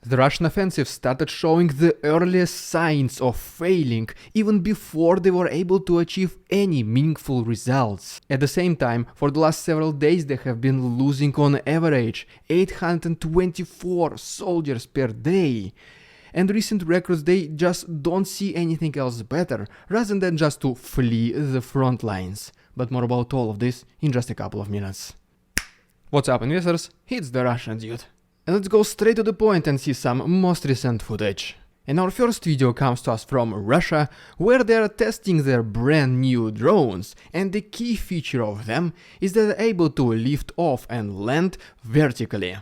The Russian offensive started showing the earliest signs of failing even before they were able to achieve any meaningful results. At the same time, for the last several days they have been losing on average 824 soldiers per day. And recent records, they just don't see anything else better rather than just to flee the front lines. But more about all of this in just a couple of minutes. What's up, investors? It's the Russian dude. And let's go straight to the point and see some most recent footage. And our first video comes to us from Russia, where they are testing their brand new drones, and the key feature of them is that they're able to lift off and land vertically,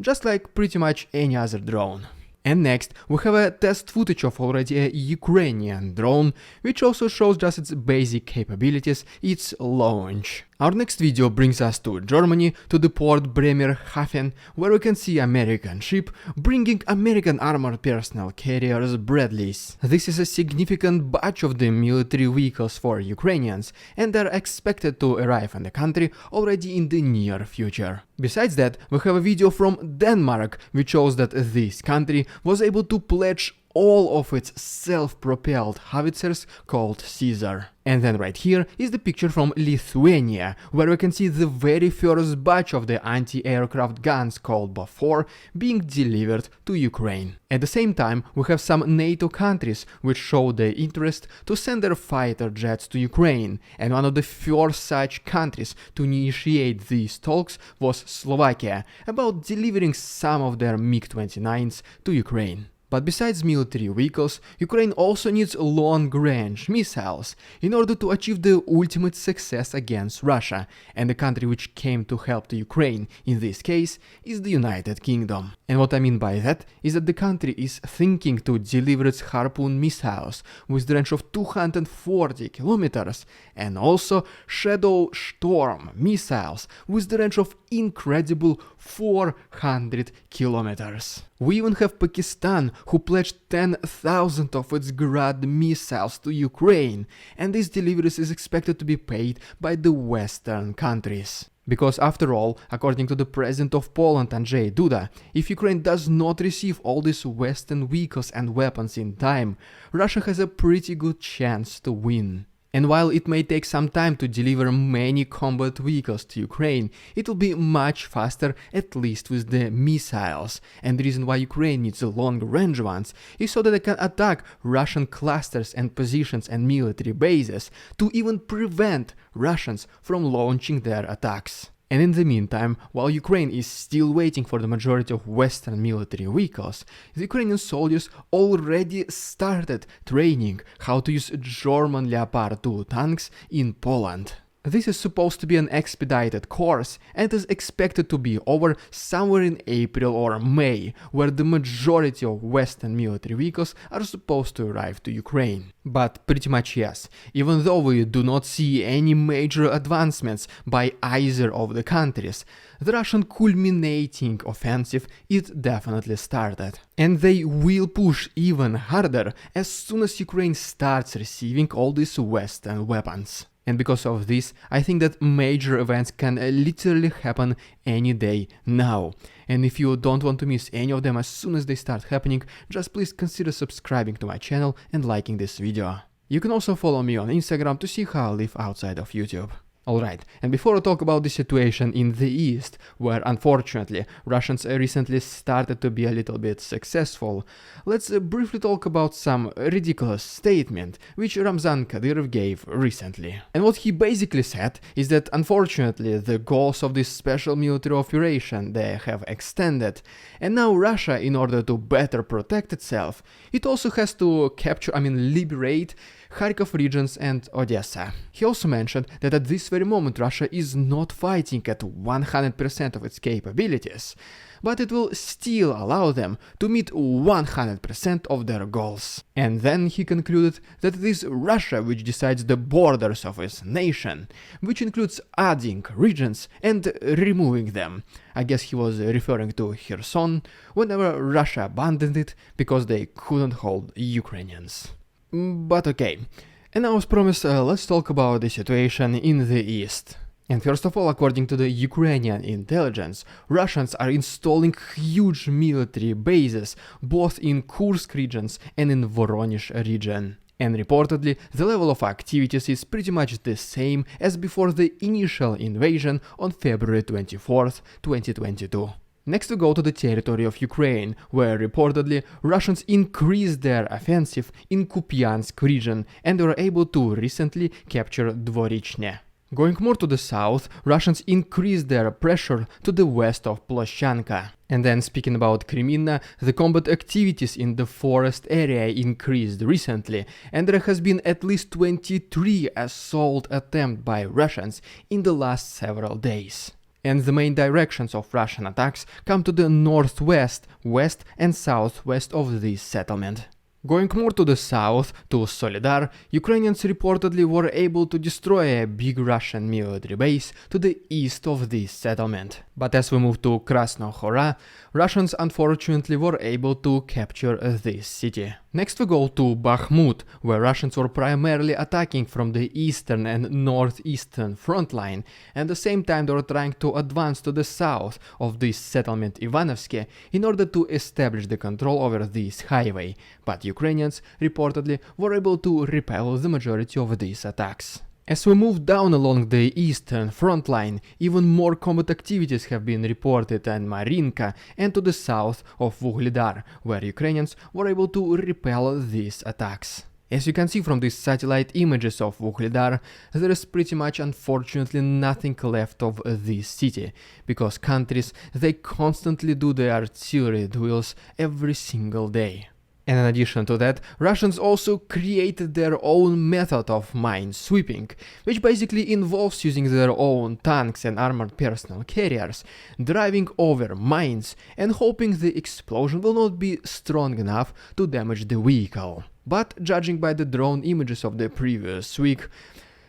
just like pretty much any other drone. And next, we have a test footage of already a Ukrainian drone, which also shows just its basic capabilities, its launch. Our next video brings us to Germany, to the port Bremerhaven, where we can see American ship bringing American armored personnel carriers Bradleys. This is a significant batch of the military vehicles for Ukrainians, and are expected to arrive in the country already in the near future. Besides that, we have a video from Denmark, which shows that this country was able to pledge all of its self-propelled howitzers called Caesar. And then right here is the picture from Lithuania, where we can see the very first batch of the anti-aircraft guns called Bofors being delivered to Ukraine. At the same time, we have some NATO countries which show their interest to send their fighter jets to Ukraine, and one of the first such countries to initiate these talks was Slovakia, about delivering some of their MiG-29s to Ukraine. But besides military vehicles, Ukraine also needs long-range missiles in order to achieve the ultimate success against Russia, and the country which came to help the Ukraine in this case is the United Kingdom. And what I mean by that is that the country is thinking to deliver its Harpoon missiles with the range of 240 kilometers, and also Shadow Storm missiles with the range of incredible 400 kilometers. We even have Pakistan, who pledged 10,000 of its Grad missiles to Ukraine, and this delivery is expected to be paid by the Western countries. Because after all, according to the president of Poland, Andrzej Duda, if Ukraine does not receive all these Western vehicles and weapons in time, Russia has a pretty good chance to win. And while it may take some time to deliver many combat vehicles to Ukraine, it will be much faster, at least with the missiles. And the reason why Ukraine needs the long-range ones is so that they can attack Russian clusters and positions and military bases to even prevent Russians from launching their attacks. And in the meantime, while Ukraine is still waiting for the majority of Western military vehicles, the Ukrainian soldiers already started training how to use German Leopard 2 tanks in Poland. This is supposed to be an expedited course and is expected to be over somewhere in April or May, where the majority of Western military vehicles are supposed to arrive to Ukraine. But pretty much yes, even though we do not see any major advancements by either of the countries, the Russian culminating offensive it definitely started. And they will push even harder as soon as Ukraine starts receiving all these Western weapons. And because of this, I think that major events can literally happen any day now. And if you don't want to miss any of them as soon as they start happening, just please consider subscribing to my channel and liking this video. You can also follow me on Instagram to see how I live outside of YouTube. Alright, and before I talk about the situation in the east, where unfortunately Russians recently started to be a little bit successful, let's briefly talk about some ridiculous statement which Ramzan Kadyrov gave recently. And what he basically said is that unfortunately the goals of this special military operation they have extended, and now Russia, in order to better protect itself, it also has to liberate Kharkov regions and Odessa. He also mentioned that at this very moment Russia is not fighting at 100% of its capabilities, but it will still allow them to meet 100% of their goals. And then he concluded that it is Russia which decides the borders of its nation, which includes adding regions and removing them. I guess he was referring to Kherson, whenever Russia abandoned it because they couldn't hold Ukrainians. But okay, and now as promised, let's talk about the situation in the east. And first of all, according to the Ukrainian intelligence, Russians are installing huge military bases both in Kursk regions and in Voronezh region. And reportedly, the level of activities is pretty much the same as before the initial invasion on February 24th, 2022. Next we go to the territory of Ukraine, where reportedly Russians increased their offensive in Kupiansk region and were able to recently capture Dvorichne. Going more to the south, Russians increased their pressure to the west of Ploshchanka. And then speaking about Kreminna, the combat activities in the forest area increased recently, and there has been at least 23 assault attempts by Russians in the last several days. And the main directions of Russian attacks come to the northwest, west and southwest of this settlement. Going more to the south, to Solidar, Ukrainians reportedly were able to destroy a big Russian military base to the east of this settlement. But as we move to Krasnohora, Russians unfortunately were able to capture this city. Next we go to Bakhmut, where Russians were primarily attacking from the eastern and northeastern front line, and at the same time they were trying to advance to the south of this settlement Ivanovsky in order to establish the control over this highway, but Ukrainians reportedly were able to repel the majority of these attacks. As we move down along the eastern front line, even more combat activities have been reported in Marinka and to the south of Vuhledar, where Ukrainians were able to repel these attacks. As you can see from these satellite images of Vuhledar, there is pretty much unfortunately nothing left of this city, because countries they constantly do their artillery drills every single day. And in addition to that, Russians also created their own method of mine sweeping, which basically involves using their own tanks and armored personnel carriers, driving over mines and hoping the explosion will not be strong enough to damage the vehicle. But judging by the drone images of the previous week,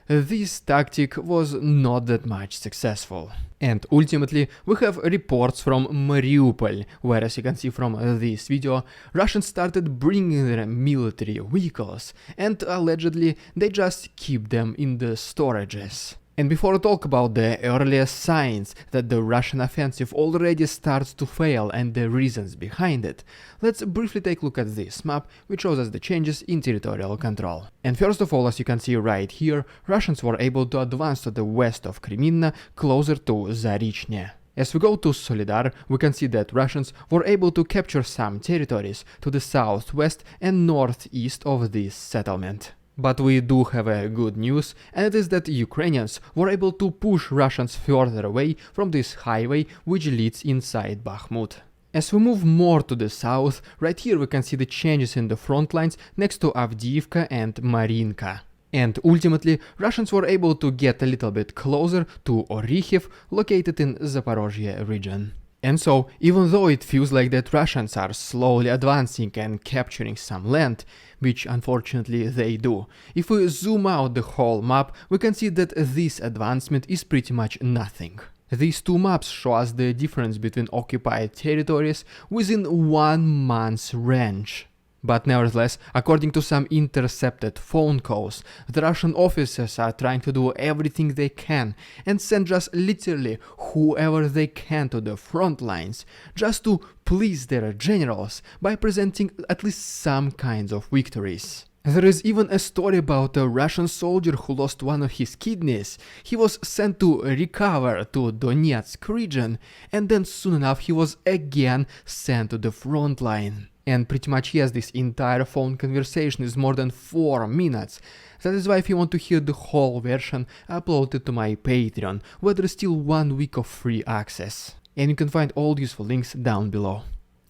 this tactic was not that much successful. And ultimately, we have reports from Mariupol, where as you can see from this video, Russians started bringing their military vehicles, and allegedly they just keep them in the storages. And before I talk about the earliest signs that the Russian offensive already starts to fail and the reasons behind it, let's briefly take a look at this map, which shows us the changes in territorial control. And first of all, as you can see right here, Russians were able to advance to the west of Kreminna, closer to Zarichne. As we go to Solidar, we can see that Russians were able to capture some territories to the southwest and northeast of this settlement. But we do have a good news, and it is that Ukrainians were able to push Russians further away from this highway which leads inside Bakhmut. As we move more to the south, right here we can see the changes in the front lines next to Avdiivka and Marinka. And ultimately, Russians were able to get a little bit closer to Orikhiv, located in Zaporozhye region. And so, even though it feels like that Russians are slowly advancing and capturing some land, which unfortunately they do, if we zoom out the whole map, we can see that this advancement is pretty much nothing. These two maps show us the difference between occupied territories within 1 month's range. But nevertheless, according to some intercepted phone calls, the Russian officers are trying to do everything they can and send just literally whoever they can to the front lines, just to please their generals by presenting at least some kinds of victories. There is even a story about a Russian soldier who lost one of his kidneys. He was sent to recover to Donetsk region, and then soon enough he was again sent to the front line. And pretty much yes, this entire phone conversation is more than 4 minutes. That is why if you want to hear the whole version, upload it to my Patreon, where there is still 1 week of free access. And you can find all useful links down below.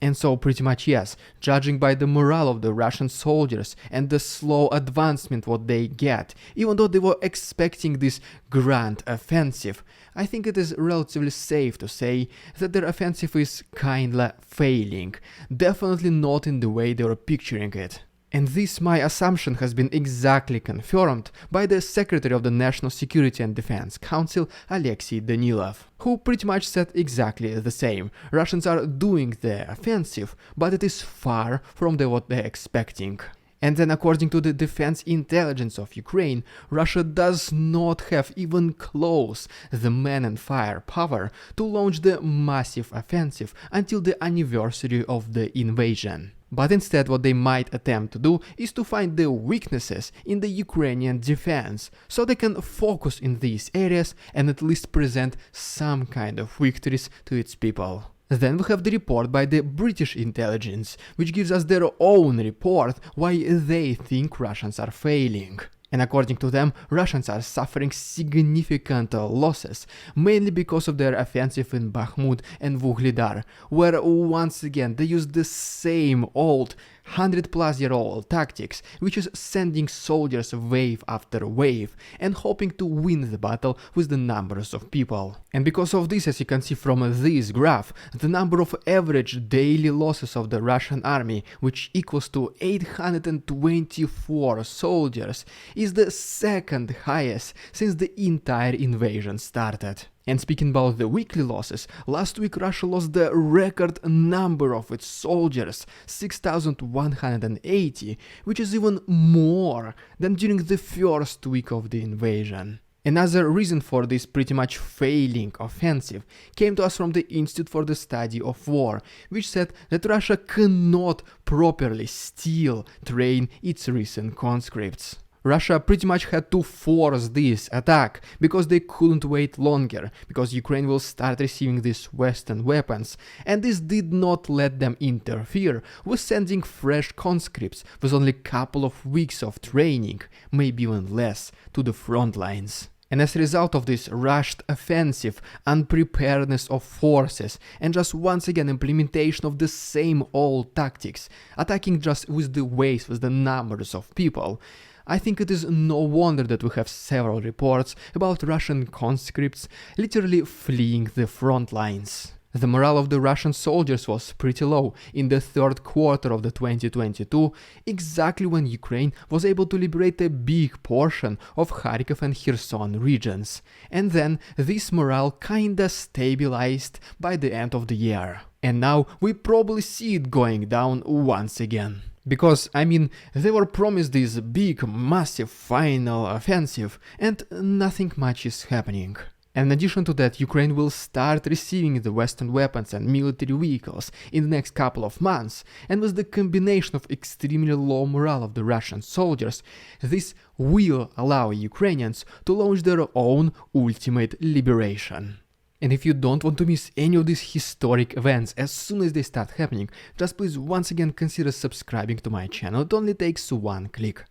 And so pretty much yes, judging by the morale of the Russian soldiers and the slow advancement what they get, even though they were expecting this grand offensive, I think it is relatively safe to say that their offensive is kinda failing, definitely not in the way they were picturing it. And this my assumption has been exactly confirmed by the Secretary of the National Security and Defense Council, Alexei Danilov, who pretty much said exactly the same. Russians are doing the offensive, but it is far from what they're expecting. And then, according to the defense intelligence of Ukraine, Russia does not have even close the man and firepower to launch the massive offensive until the anniversary of the invasion. But instead, what they might attempt to do is to find the weaknesses in the Ukrainian defense, so they can focus in these areas and at least present some kind of victories to its people. Then we have the report by the British intelligence, which gives us their own report why they think Russians are failing. And according to them, Russians are suffering significant losses, mainly because of their offensive in Bakhmut and Vuhledar, where once again they use the same old 100-plus-year-old tactics, which is sending soldiers wave after wave and hoping to win the battle with the numbers of people. And because of this, as you can see from this graph, the number of average daily losses of the Russian army, which equals to 824 soldiers, is the second highest since the entire invasion started. And speaking about the weekly losses, last week Russia lost the record number of its soldiers, 6,180, which is even more than during the first week of the invasion. Another reason for this pretty much failing offensive came to us from the Institute for the Study of War, which said that Russia cannot properly still train its recent conscripts. Russia pretty much had to force this attack because they couldn't wait longer, because Ukraine will start receiving these Western weapons, and this did not let them interfere with sending fresh conscripts with only a couple of weeks of training, maybe even less, to the front lines. And as a result of this rushed offensive, unpreparedness of forces, and just once again implementation of the same old tactics, attacking just with the waves, with the numbers of people, I think it is no wonder that we have several reports about Russian conscripts literally fleeing the front lines. The morale of the Russian soldiers was pretty low in the third quarter of the 2022, exactly when Ukraine was able to liberate a big portion of Kharkiv and Kherson regions. And then this morale kinda stabilized by the end of the year. And now we probably see it going down once again. Because, they were promised this big, massive final offensive, and nothing much is happening. And in addition to that, Ukraine will start receiving the Western weapons and military vehicles in the next couple of months, and with the combination of extremely low morale of the Russian soldiers, this will allow Ukrainians to launch their own ultimate liberation. And if you don't want to miss any of these historic events as soon as they start happening, just please once again consider subscribing to my channel. It only takes one click.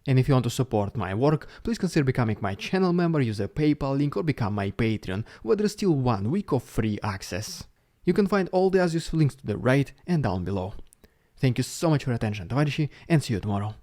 And if you want to support my work, please consider becoming my channel member, use a PayPal link, or become my Patreon, where there is still 1 week of free access. You can find all the useful links to the right and down below. Thank you so much for your attention, товарищи, and see you tomorrow.